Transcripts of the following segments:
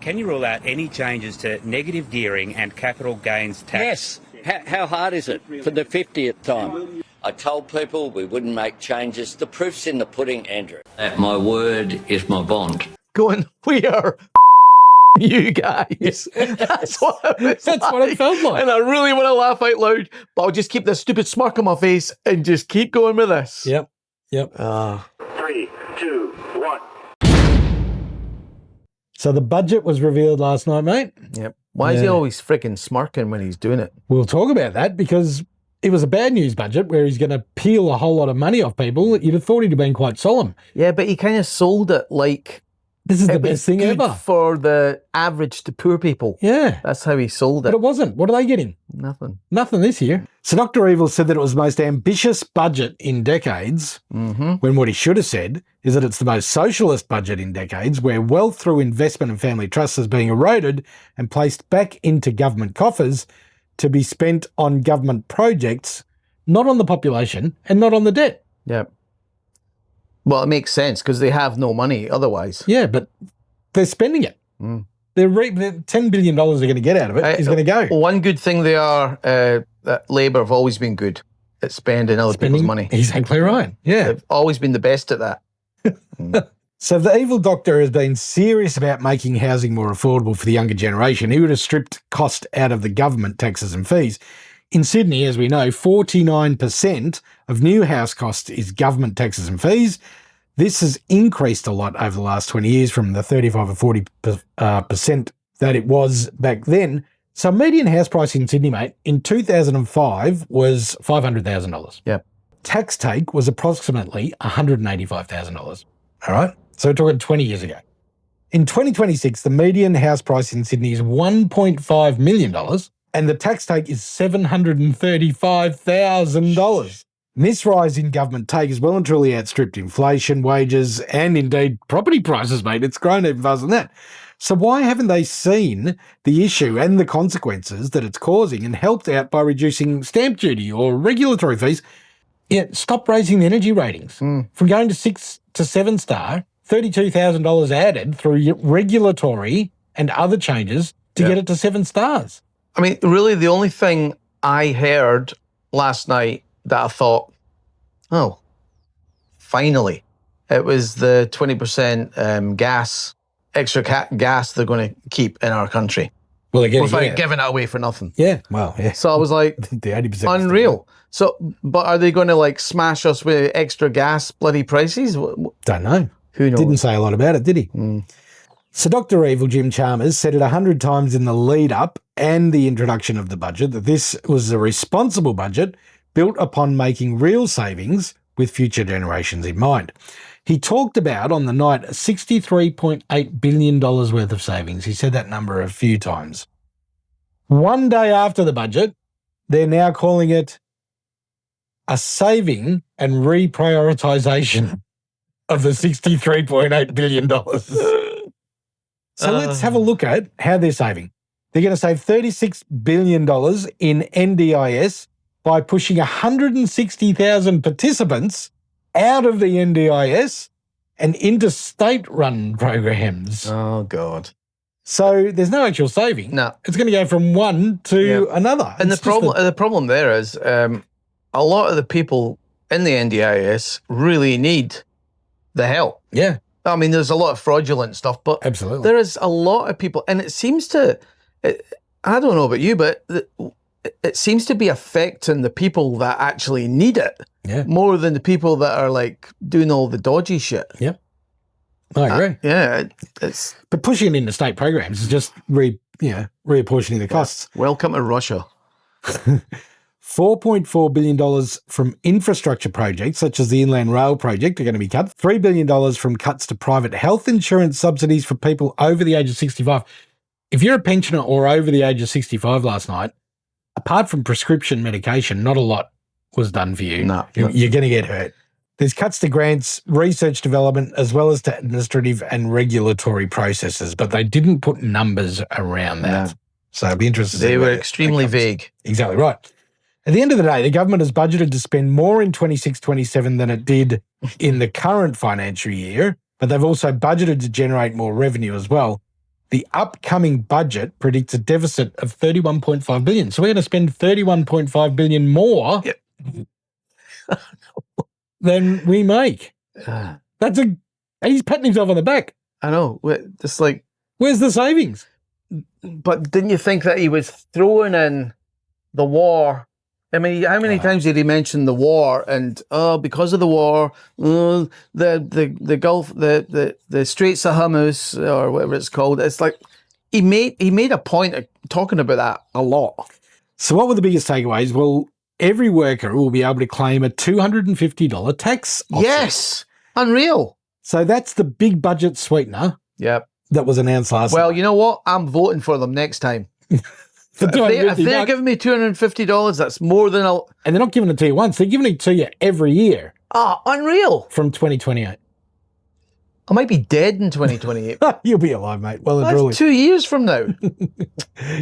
Can you rule out any changes to negative gearing and capital gains tax? Yes. How hard is it for the 50th time? I told people we wouldn't make changes. The proof's in the pudding, Andrew. That my word is my bond. Going, we are you guys. That's what it felt like. And I really want to laugh out loud, but I'll just keep this stupid smirk on my face and just keep going with this. Yep. 3, 2, 1. So the budget was revealed last night, mate. Yep. Why is he always freaking smirking when he's doing it? We'll talk about that because it was a bad news budget where he's going to peel a whole lot of money off people. You'd have thought he'd have been quite solemn. Yeah, but he kind of sold it like this is the best thing good ever for the average to poor people. Yeah. That's how he sold it. But it wasn't. What are they getting? Nothing. Nothing this year. So Dr. Evil said that it was the most ambitious budget in decades, when what he should have said is that it's the most socialist budget in decades, where wealth through investment and family trusts is being eroded and placed back into government coffers to be spent on government projects, not on the population and not on the debt. Yep. Well, it makes sense because they have no money otherwise. Yeah, but they're spending it. The $10 billion they're going to get out of it is going to go. One good thing they are, that Labour have always been good at spending other people's money. Exactly right. Yeah. They've always been the best at that. So the evil doctor has been serious about making housing more affordable for the younger generation. He would have stripped cost out of the government taxes and fees. In Sydney, as we know, 49% of new house costs is government taxes and fees. This has increased a lot over the last 20 years from the 35 or 40% that it was back then. So median house price in Sydney, mate, in 2005 was $500,000. Yep. Tax take was approximately $185,000. All right? So we're talking 20 years ago. In 2026, the median house price in Sydney is $1.5 million and the tax take is $735,000. This rise in government take has well and truly outstripped inflation, wages, and indeed property prices, mate. It's grown even faster than that. So why haven't they seen the issue and the consequences that it's causing and helped out by reducing stamp duty or regulatory fees? Yeah, stop raising the energy ratings. From going to 6 to 7 star, $32,000 added through regulatory and other changes to get it to 7 stars. I mean, really, the only thing I heard last night that I thought, oh, finally, it was the 20% gas, extra gas they're going to keep in our country. Well, again, without giving it away for nothing. Yeah, well, yeah. So I was like, the 80% unreal. So, but are they going to like smash us with extra gas bloody prices? Don't know. Who knows? Didn't say a lot about it, did he? So Dr. Evil Jim Chalmers said it 100 times in the lead up and the introduction of the budget that this was a responsible budget built upon making real savings with future generations in mind. He talked about on the night $63.8 billion worth of savings. He said that number a few times. One day after the budget, they're now calling it a saving and reprioritisation of the $63.8 billion. So let's have a look at how they're saving. They're going to save $36 billion in NDIS by pushing 160,000 participants out of the NDIS and into state-run programs. Oh, God. So there's no actual saving. No. It's going to go from one to another. And the problem there is a lot of the people in the NDIS really need the help. Yeah. I mean, there's a lot of fraudulent stuff, but absolutely, there is a lot of people, and it seems to, I don't know about you, but it seems to be affecting the people that actually need it more than the people that are like doing all the dodgy shit. Yep. I agree. It's but pushing it into state programs is just reapportioning the costs. Welcome to Russia. $4.4 billion from infrastructure projects, such as the Inland Rail project, are going to be cut. $3 billion from cuts to private health insurance subsidies for people over the age of 65. If you're a pensioner or over the age of 65 last night, apart from prescription medication, not a lot was done for you. No. You're going to get hurt. There's cuts to grants, research development, as well as to administrative and regulatory processes, but they didn't put numbers around that. No. So it'll be interesting. They were extremely vague. Exactly right. At the end of the day, the government has budgeted to spend more in 26-27 than it did in the current financial year, but they've also budgeted to generate more revenue as well. the upcoming budget predicts a deficit of $31.5 billion. So we're going to spend $31.5 billion more than we make. He's patting himself on the back. I know. It's like, where's the savings? But didn't you think that he was throwing in the war? I mean, how many times did he mention the war? And because of the war, the Gulf, the Straits of Hormuz, or whatever it's called. It's like he made a point of talking about that a lot. So what were the biggest takeaways? Well, every worker will be able to claim a $250 tax offset. Yes, unreal. So that's the big budget sweetener. Yep. That was announced last night. Well, you know what? I'm voting for them next time. For if they're giving me $250, that's more than I'll... And they're not giving it to you once. They're giving it to you every year. Unreal. From 2028. I might be dead in 2028. You'll be alive, mate. Well, That's truly. 2 years from now.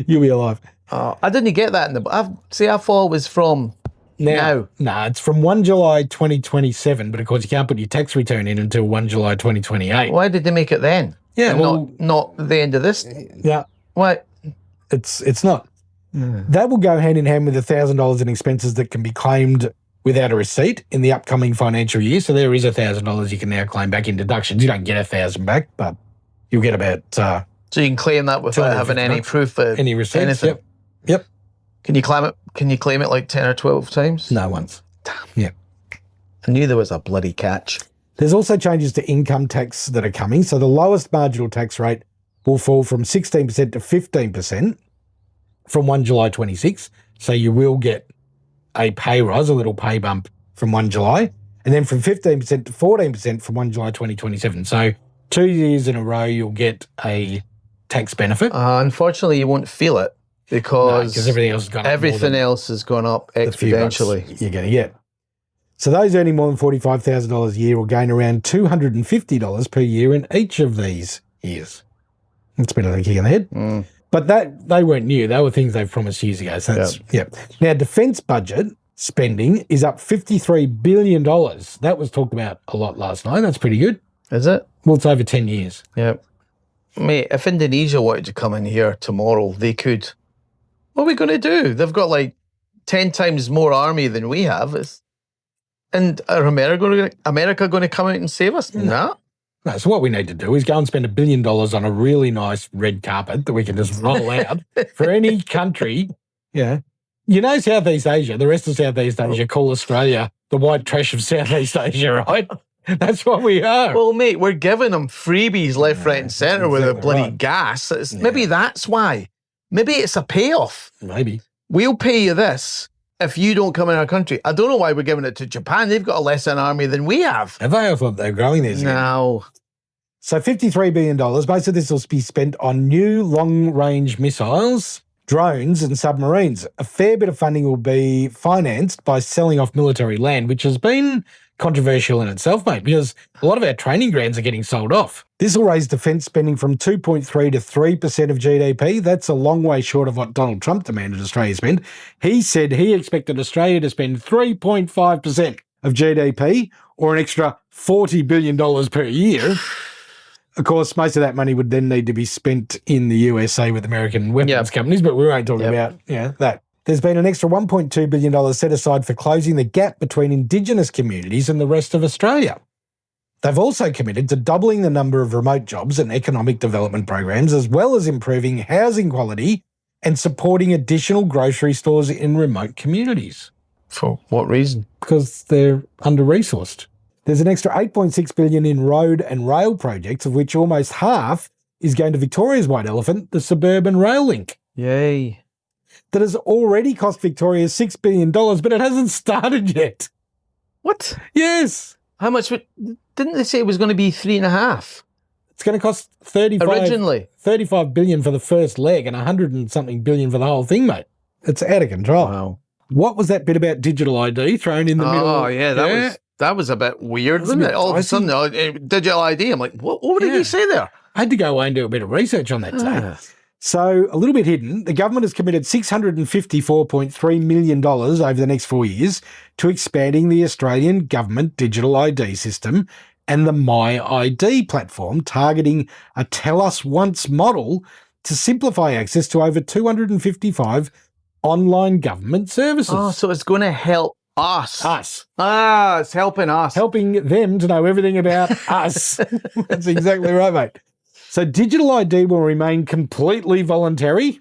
You'll be alive. I didn't get that in the... I thought it was from now. Nah, it's from 1 July 2027, but of course you can't put your tax return in until 1 July 2028. Why did they make it then? Yeah, and well... not the end of this? Yeah. Why? It's not. That will go hand in hand with $1,000 in expenses that can be claimed without a receipt in the upcoming financial year. So there is $1,000 you can now claim back in deductions. You don't get $1,000 back, but you'll get about... so you can claim that without having any proof of any receipts. anything? Yep. Can you claim it? Can you claim it like 10 or 12 times? No, once. Damn. Yeah. I knew there was a bloody catch. There's also changes to income tax that are coming. So the lowest marginal tax rate will fall from 16% to 15% from 1 July 26. So you will get a pay rise, a little pay bump from 1 July, and then from 15% to 14% from 1 July 2027. So 2 years in a row, you'll get a tax benefit. Unfortunately, you won't feel it because everything else has gone up. Everything else has gone up exponentially. You're going to get. So those earning more than $45,000 a year will gain around $250 per year in each of these years. It's been a kick in the head. But they weren't new. They were things they've promised years ago. So that's, Now, defence budget spending is up $53 billion. That was talked about a lot last night. That's pretty good. Is it? Well, it's over 10 years. Yep. Mate, if Indonesia wanted to come in here tomorrow, they could. What are we going to do? They've got like 10 times more army than we have. And are America going to come out and save us? No. No, so what we need to do is go and spend $1 billion on a really nice red carpet that we can just roll out for any country. Yeah. You know Southeast Asia, the rest of Southeast Asia call Australia the white trash of Southeast Asia, right? That's what we are. Well, mate, we're giving them freebies left, right and centre with the bloody gas. Maybe that's why. Maybe it's a payoff. Maybe. We'll pay you this if you don't come in our country. I don't know why we're giving it to Japan. They've got a less an army than we have. Have they? I thought they're growing theirs. No. So $53 billion. Most of this will be spent on new long-range missiles, drones and submarines. A fair bit of funding will be financed by selling off military land, which has been controversial in itself, mate, because a lot of our training grounds are getting sold off. This will raise defence spending from 2.3 to 3% of GDP. That's a long way short of what Donald Trump demanded Australia spend. He said he expected Australia to spend 3.5% of GDP, or an extra $40 billion per year. Of course, most of that money would then need to be spent in the USA with American weapons companies, but we won't talk about that. There's been an extra $1.2 billion set aside for closing the gap between Indigenous communities and the rest of Australia. They've also committed to doubling the number of remote jobs and economic development programs, as well as improving housing quality and supporting additional grocery stores in remote communities. For what reason? Because they're under-resourced. There's an extra $8.6 billion in road and rail projects, of which almost half is going to Victoria's white elephant, the suburban rail link. Yay. That has already cost Victoria $6 billion, but it hasn't started yet. What? Yes. How much didn't they say it was going to be 3.5? It's going to cost $35 billion for the first leg and 100 and something billion for the whole thing, mate. It's out of control. Wow. What was that bit about digital ID thrown in the middle? Oh, yeah, that was a bit weird, wasn't it? All of a sudden, digital ID. I'm like, what did he say there? I had to go away and do a bit of research on that today. So a little bit hidden, the government has committed $654.3 million over the next 4 years to expanding the Australian government digital ID system and the My ID platform, targeting a Tell Us Once model to simplify access to over 255 online government services. Oh, so it's going to help us. Us. Ah, it's helping us. Helping them to know everything about us. That's exactly right, mate. So digital ID will remain completely voluntary,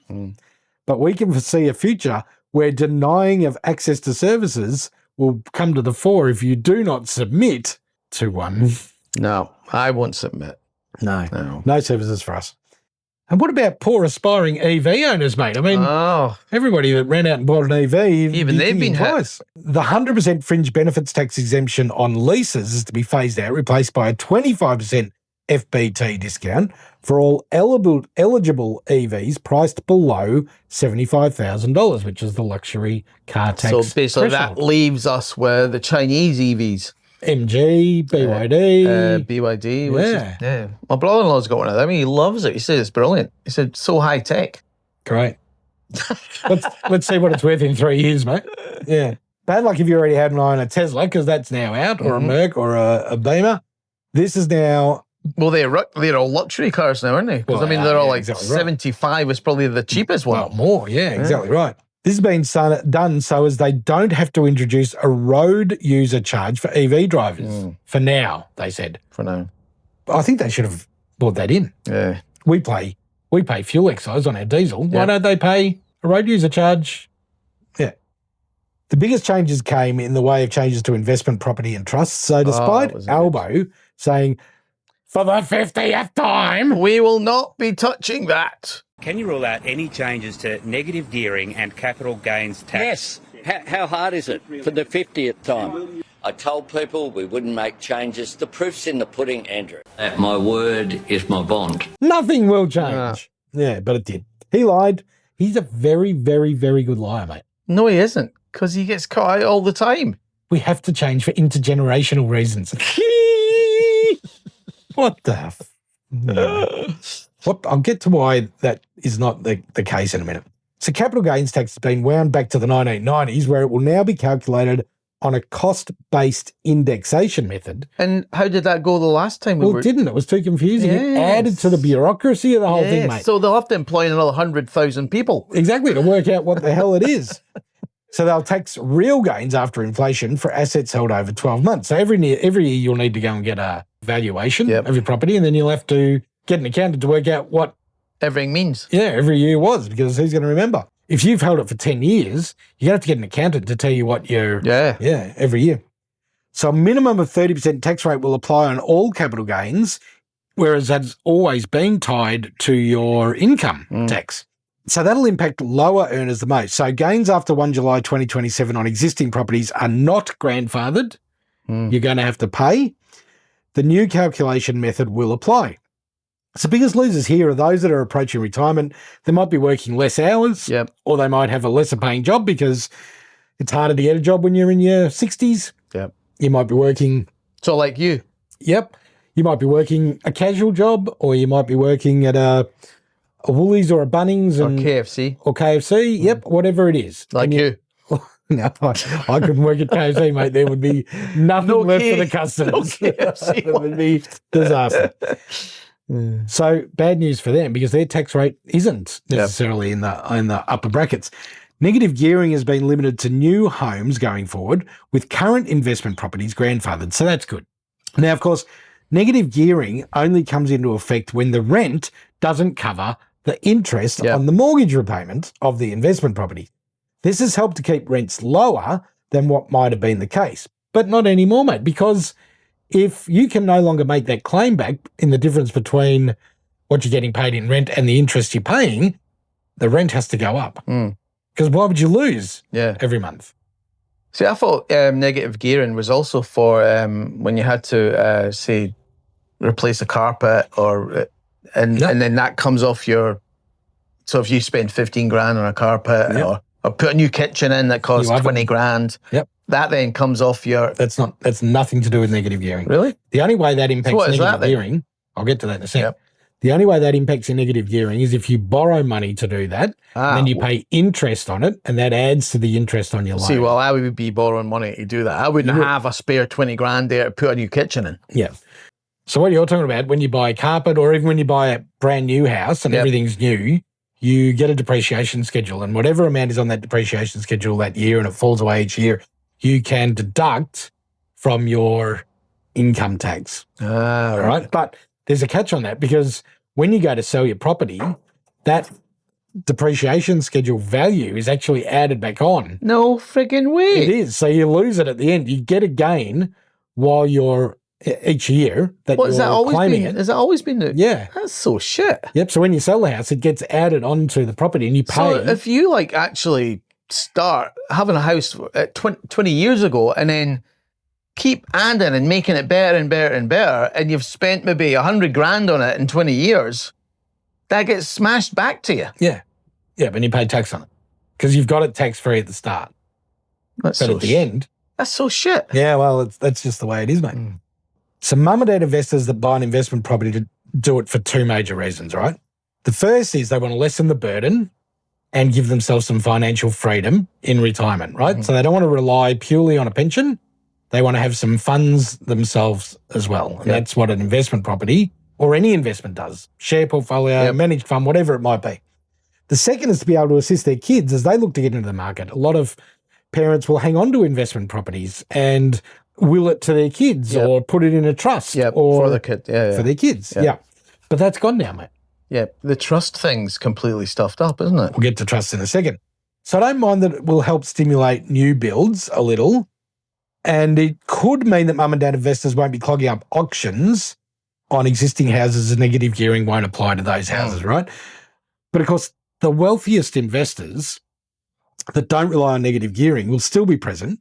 but we can foresee a future where denying of access to services will come to the fore if you do not submit to one. No, I won't submit. No services for us. And what about poor aspiring EV owners, mate? I mean, everybody that ran out and bought an EV, even they've been twice. The 100% fringe benefits tax exemption on leases is to be phased out, replaced by a 25% FBT discount for all eligible EVs priced below $75,000, which is the luxury car tax. So basically threshold. that leaves us with the Chinese EVs. MG, BYD. BYD. Which is, my brother-in-law's got one of them. He loves it. He said it's brilliant. He said, so high tech. Great. let's see what it's worth in 3 years, mate. Yeah. Bad luck if you already had an eye on a Tesla, because that's now out, or a Merc, or a Beamer. This is now... Well, they're all luxury cars now, aren't they? Because, Well, they're all like exactly 75 is probably the cheapest one. Well, more, exactly right. This has been done so as they don't have to introduce a road user charge for EV drivers. For now, they said. For now. I think they should have brought that in. Yeah. We pay fuel excise on our diesel. Why don't they pay a road user charge? Yeah. The biggest changes came in the way of changes to investment property and trusts. So despite Albo saying, for the 50th time, we will not be touching that. Can you rule out any changes to negative gearing and capital gains tax? Yes. How hard is it for the 50th time? I told people we wouldn't make changes. The proof's in the pudding, Andrew. That my word is my bond. Nothing will change. Yeah, but it did. He lied. He's a very, very, very good liar, mate. No, he isn't, because he gets caught out all the time. We have to change for intergenerational reasons. What the... What? I'll get to why that is not the case in a minute. So capital gains tax has been wound back to the 1990s, where it will now be calculated on a cost-based indexation method. And how did that go the last time? It didn't. It was too confusing. It added to the bureaucracy of the whole thing, mate. So they'll have to employ another 100,000 people. Exactly, to work out what the hell it is. So they'll tax real gains after inflation for assets held over 12 months. So every year you'll need to go and get a valuation of your property, and then you'll have to get an accountant to work out what everything means. Yeah, every year was, because who's going to remember? If you've held it for 10 years, you have to get an accountant to tell you what you're... Yeah, every year. So a minimum of 30% tax rate will apply on all capital gains, whereas that's always been tied to your income tax. So that'll impact lower earners the most. So gains after 1 July 2027 on existing properties are not grandfathered. You're going to have to pay. The new calculation method will apply. So biggest losers here are those that are approaching retirement. They might be working less hours, or they might have a lesser paying job because it's harder to get a job when you're in your 60s. Yep. You might be working... So like you. Yep. You might be working a casual job, or you might be working at a Woolies or a Bunnings. Or KFC. Or KFC. Yep, whatever it is. Like you. No, I couldn't work at KFC, mate. There would be nothing left for the customers. No KFC. It would be disaster. So bad news for them, because their tax rate isn't necessarily in the upper brackets. Negative gearing has been limited to new homes going forward, with current investment properties grandfathered. So that's good. Now, of course, negative gearing only comes into effect when the rent doesn't cover the interest on the mortgage repayment of the investment property. This has helped to keep rents lower than what might have been the case, but not anymore, mate, because if you can no longer make that claim back in the difference between what you're getting paid in rent and the interest you're paying, the rent has to go up. Because why would you lose every month? See, I thought negative gearing was also for when you had to, say, replace a carpet and then that comes off your... So if you spend 15 grand on a carpet or put a new kitchen in that costs 20 grand, that then comes off your... That's nothing to do with negative gearing. Really? The only way that impacts negative gearing, I'll get to that in a second. The only way that impacts your negative gearing is if you borrow money to do that, and then you pay interest on it, and that adds to the interest on your loan. See, well, I would be borrowing money to do that. I wouldn't have a spare 20 grand there to put a new kitchen in. Yeah. So what you're talking about, when you buy a carpet or even when you buy a brand new house and everything's new, you get a depreciation schedule, and whatever amount is on that depreciation schedule that year, and it falls away each year, you can deduct from your income tax. Right? But there's a catch on that, because when you go to sell your property, that depreciation schedule value is actually added back on. No friggin' way. It is. So you lose it at the end. You get a gain while you're each year that you're claiming it. Has that always been the... Yeah. That's so shit. Yep. So when you sell the house, it gets added onto the property and you pay. So if you like actually start having a house at 20 years ago and then keep adding and making it better and better and better, and you've spent maybe 100 grand on it in 20 years, that gets smashed back to you. Yeah. Yeah, but you pay tax on it because you've got it tax-free at the start. But at the end... That's so shit. Yeah, well, that's just the way it is, mate. So mum and dad investors that buy an investment property do it for two major reasons, right? The first is they want to lessen the burden and give themselves some financial freedom in retirement, right? So they don't want to rely purely on a pension. They want to have some funds themselves as well. And that's what an investment property or any investment does. Share portfolio, managed fund, whatever it might be. The second is to be able to assist their kids as they look to get into the market. A lot of parents will hang on to investment properties and will it to their kids or put it in a trust or for the kid. For their kids. Yeah. But that's gone now, mate. Yeah. The trust thing's completely stuffed up, isn't it? We'll get to trust in a second. So I don't mind that it will help stimulate new builds a little. And it could mean that mum and dad investors won't be clogging up auctions on existing houses as negative gearing won't apply to those houses, right? But of course, the wealthiest investors that don't rely on negative gearing will still be present.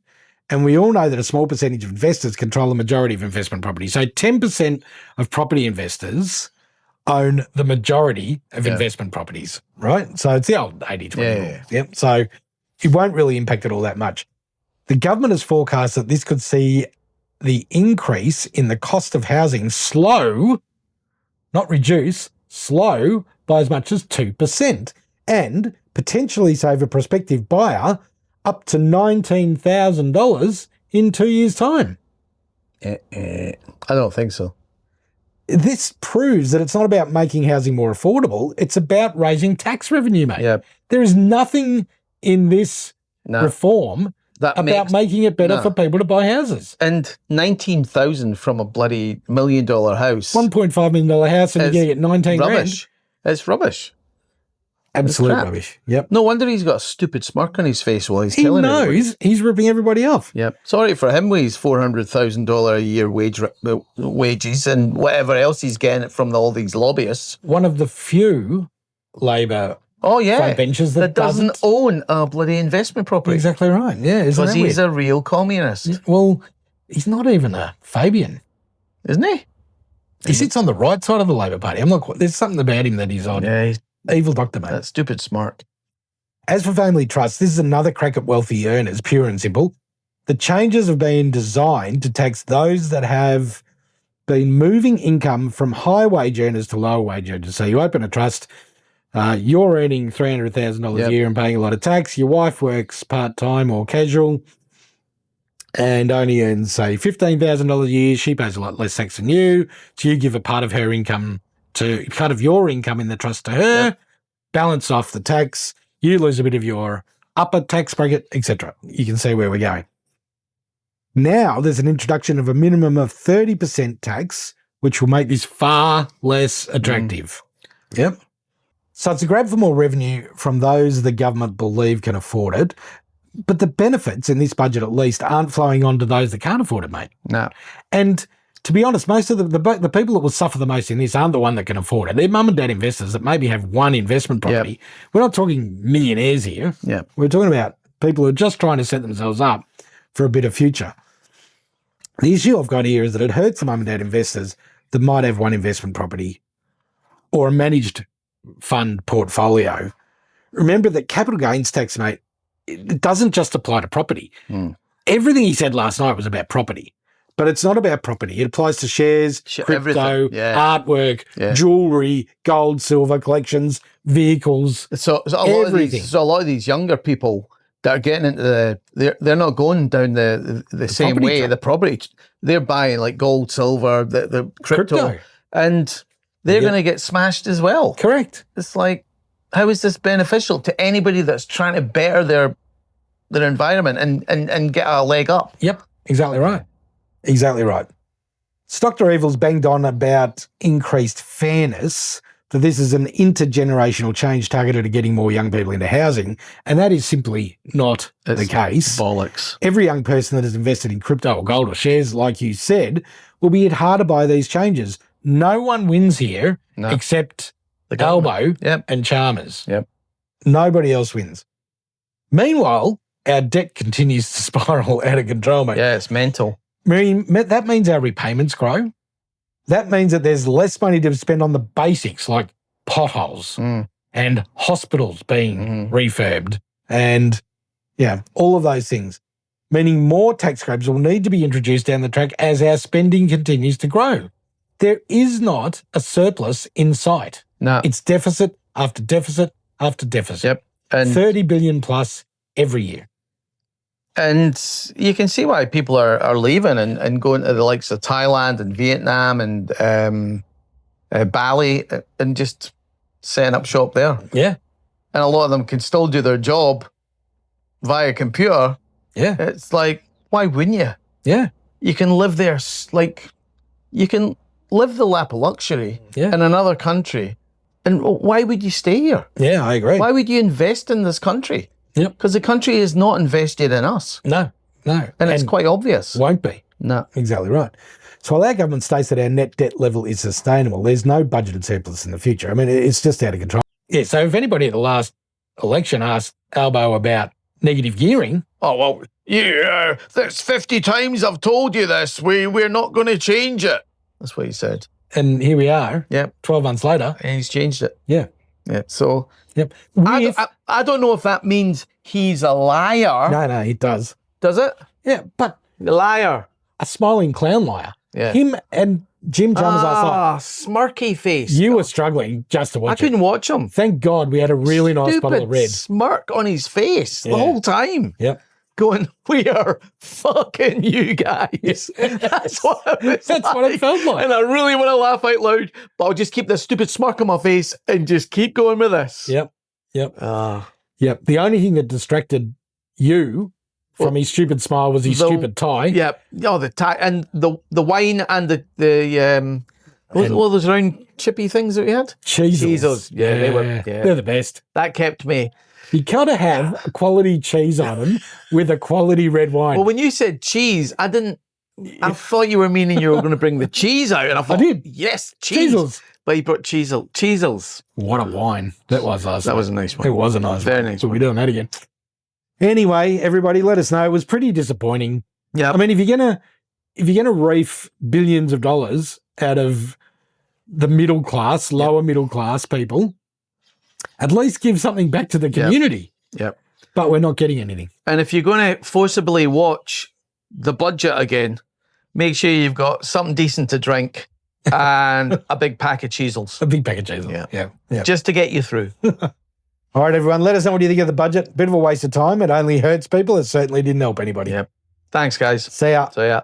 And we all know that a small percentage of investors control the majority of investment property. So 10% of property investors own the majority of investment properties, right? So it's the old 80-20 rule. Yep. So it won't really impact it all that much. The government has forecast that this could see the increase in the cost of housing slow, not reduce, slow by as much as 2%, and potentially save a prospective buyer up to $19,000 in 2 years' time. I don't think so. This proves that it's not about making housing more affordable. It's about raising tax revenue, mate. Yep. There is nothing in this reform about making it better for people to buy houses. And 19,000 from a bloody $1 million house. $1.5 million house and you're going to get 19 rubbish. grand. It's rubbish. Absolute rubbish. Yep. No wonder he's got a stupid smirk on his face while he's telling everybody. He knows he's ripping everybody off. Yep. Sorry for him with his $400,000 a year wages and whatever else he's getting from all these lobbyists. One of the few Labor front benches that doesn't own a bloody investment property. Exactly right. Yeah. Because he's a real communist. Well, he's not even a Fabian. Isn't he? He sits on the right side of the Labor Party. I'm not. There's something about him that he's on. Yeah, he's evil doctor, mate. That stupid smart. As for family trusts, this is another crack at wealthy earners, pure and simple. The changes have been designed to tax those that have been moving income from high wage earners to lower wage earners. So you open a trust, you're earning $300,000 a year and paying a lot of tax. Your wife works part-time or casual and only earns, say, $15,000 a year. She pays a lot less tax than you. So you give a part of her income part of your income in the trust to her, balance off the tax, you lose a bit of your upper tax bracket, etc. You can see where we're going. Now there's an introduction of a minimum of 30% tax, which will make this far less attractive. Yep. So it's a grab for more revenue from those the government believe can afford it. But the benefits in this budget, at least, aren't flowing on to those that can't afford it, mate. No. And to be honest, most of the people that will suffer the most in this aren't the one that can afford it. They're mum and dad investors that maybe have one investment property. Yep. We're not talking millionaires here. Yep. We're talking about people who are just trying to set themselves up for a better future. The issue I've got here is that it hurts the mum and dad investors that might have one investment property or a managed fund portfolio. Remember that capital gains tax, mate, it doesn't just apply to property. Everything he said last night was about property. But it's not about property. It applies to shares, crypto, artwork, jewellery, gold, silver collections, vehicles, so everything. A lot of these younger people that are getting into they're not going down the same property way. track. The property, they're buying like gold, silver, the crypto. And they're going to get smashed as well. Correct. It's like, how is this beneficial to anybody that's trying to better their environment and get a leg up? Yep, exactly right. Exactly right. Dr. Evil's banged on about increased fairness, that this is an intergenerational change targeted at getting more young people into housing, and that is simply not the case. Bollocks. Every young person that has invested in crypto or gold or shares, like you said, will be hit harder by these changes. No one wins here except the Albo Yep. and Chalmers. Yep. Nobody else wins. Meanwhile, our debt continues to spiral out of control, mate. Yeah, it's mental. That means our repayments grow. That means that there's less money to spend on the basics like potholes and hospitals being refurbed and, all of those things, meaning more tax grabs will need to be introduced down the track as our spending continues to grow. There is not a surplus in sight. No. It's deficit after deficit after deficit. Yep. And 30 billion plus every year. And you can see why people are leaving and going to the likes of Thailand and Vietnam and Bali and just setting up shop there. Yeah. And a lot of them can still do their job via computer. Yeah. It's like, why wouldn't you? Yeah. You can live there, like, you can live the lap of luxury in another country. And why would you stay here? Yeah, I agree. Why would you invest in this country? Yep. Because the country is not invested in us. No. And it's quite obvious. Won't be. No. Exactly right. So while our government states that our net debt level is sustainable, there's no budgeted surplus in the future. I mean, it's just out of control. Yeah, so if anybody at the last election asked Albo about negative gearing... Oh, well, yeah, that's 50 times I've told you this. We're not going to change it. That's what he said. And here we are, Yep. 12 months later. And he's changed it. Yeah. Yeah, so... Yep. I don't know if that means he's a liar. No, he does. Does it? Yeah, but The liar. a smiling clown liar. Yeah. Him and Jim Chalmers smirky face. you were struggling just to I watch it. couldn't watch him. Thank God we had a really nice Stupid bottle of red. smirk on his face the Yeah. whole time. Yep. Going, we are fucking you guys. That's what it was That's what it felt like. And I really want to laugh out loud, but I'll just keep this stupid smirk on my face and just keep going with this. Yep. Yep. The only thing that distracted you from his stupid smile was his stupid tie. Yep. Oh, the tie and the wine and the all those round chippy things that we had. Cheezels. Yeah, they were. Yeah. They're the best. That kept me. You gotta have a quality cheese on them with a quality red wine. Well, when you said cheese, I thought you were meaning you were going to bring the cheese out, and I thought, did. Yes, cheese. Cheezels. But you brought cheezels. What a wine that was last That night. was a nice one. It was a nice Very one. nice So we're doing that again. Anyway, everybody, let us know. It was pretty disappointing. Yeah. I mean, if you're gonna reef billions of dollars out of the middle class, lower middle class people, at least give something back to the community. Yep. But we're not getting anything. And if you're going to forcibly watch the budget again, make sure you've got something decent to drink and a big pack of cheezels. A big pack of cheese. Yeah. Just to get you through. All right, everyone, let us know what you think of the budget. Bit of a waste of time. It only hurts people. It certainly didn't help anybody. Yep. Thanks, guys. See ya. See ya.